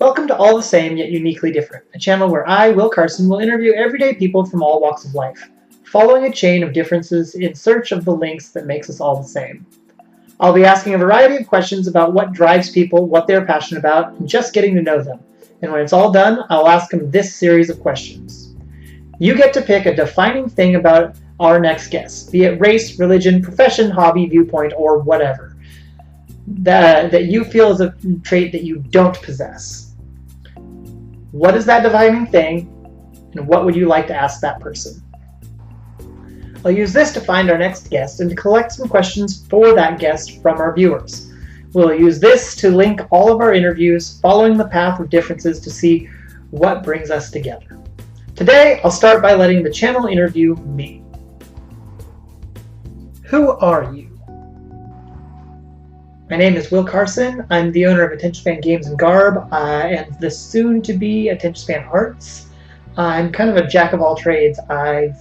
Welcome to All the Same Yet Uniquely Different, a channel where I, Will Carson, will interview everyday people from all walks of life, following a chain of differences in search of the links that makes us all the same. I'll be asking a variety of questions about what drives people, what they're passionate about, and just getting to know them. And when it's all done, I'll ask them this series of questions. You get to pick a defining thing about our next guest, be it race, religion, profession, hobby, viewpoint, or whatever, that you feel is a trait that you don't possess. What is that defining thing, and what would you like to ask that person? I'll use this to find our next guest and to collect some questions for that guest from our viewers. We'll use this to link all of our interviews, following the path of differences to see what brings us together. Today, I'll start by letting the channel interview me. Who are you? My name is Will Carson. I'm the owner of Attention Span Games and Garb and the soon-to-be Attention Span Arts. I'm kind of a jack of all trades. I'm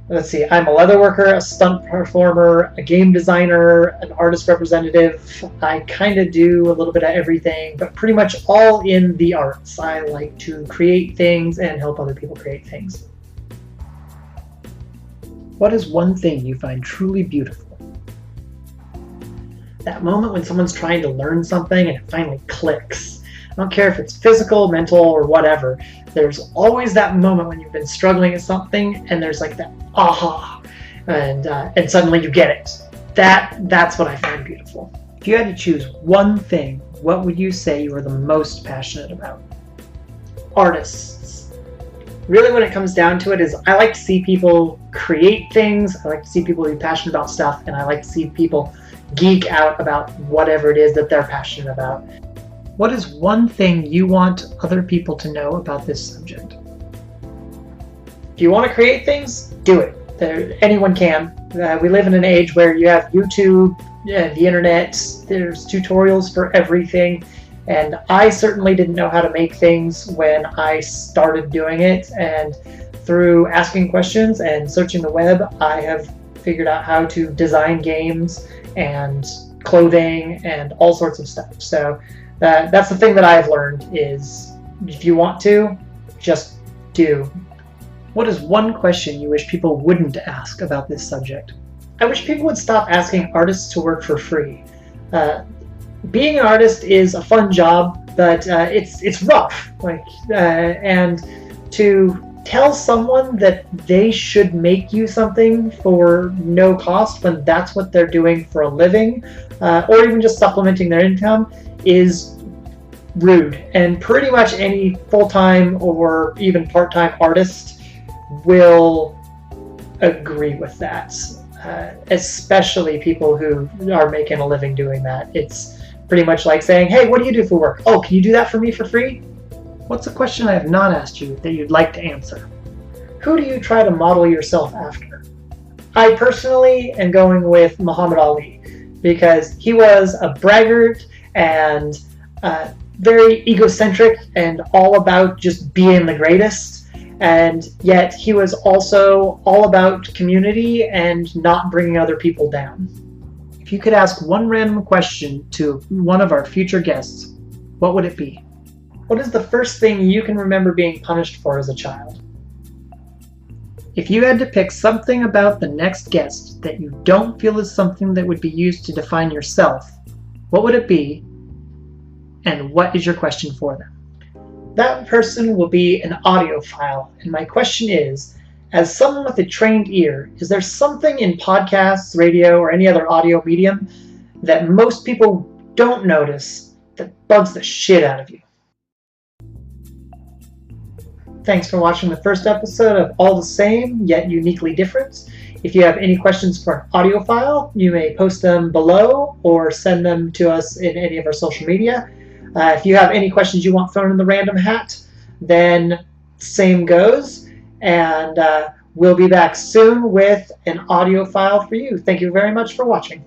a leatherworker, a stunt performer, a game designer, an artist representative. I kind of do a little bit of everything, but pretty much all in the arts. I like to create things and help other people create things. What is one thing you find truly beautiful? That moment when someone's trying to learn something and it finally clicks. I don't care if it's physical, mental, or whatever. There's always that moment when you've been struggling at something and there's like that aha, and suddenly you get it. That's what I find beautiful. If you had to choose one thing, what would you say you are the most passionate about? Artists. Really, when it comes down to it, is I like to see people create things. I like to see people be passionate about stuff, and I like to see people geek out about whatever it is that they're passionate about. What is one thing you want other people to know about this subject? If you want to create things, do it. Anyone can. We live in an age where you have YouTube, the internet, there's tutorials for everything, and I certainly didn't know how to make things when I started doing it, and through asking questions and searching the web, I have figured out how to design games and clothing and all sorts of stuff. So that's the thing that I've learned is if you want to, just do. What is one question you wish people wouldn't ask about this subject? I wish people would stop asking artists to work for free. Being an artist is a fun job, but it's rough. And to tell someone that they should make you something for no cost when that's what they're doing for a living, or even just supplementing their income, is rude. And pretty much any full-time or even part-time artist will agree with that, especially people who are making a living doing that. It's pretty much like saying, hey, what do you do for work? Oh, can you do that for me for free? What's a question I have not asked you that you'd like to answer? Who do you try to model yourself after? I personally am going with Muhammad Ali because he was a braggart and very egocentric and all about just being the greatest, and yet he was also all about community and not bringing other people down. If you could ask one random question to one of our future guests, what would it be? What is the first thing you can remember being punished for as a child? If you had to pick something about the next guest that you don't feel is something that would be used to define yourself, what would it be, and what is your question for them? That person will be an audiophile, and my question is, as someone with a trained ear, is there something in podcasts, radio, or any other audio medium that most people don't notice that bugs the shit out of you? Thanks for watching the first episode of All the Same, Yet Uniquely Different. If you have any questions for an audio file, you may post them below or send them to us in any of our social media. If you have any questions you want thrown in the random hat, then same goes. And we'll be back soon with an audio file for you. Thank you very much for watching.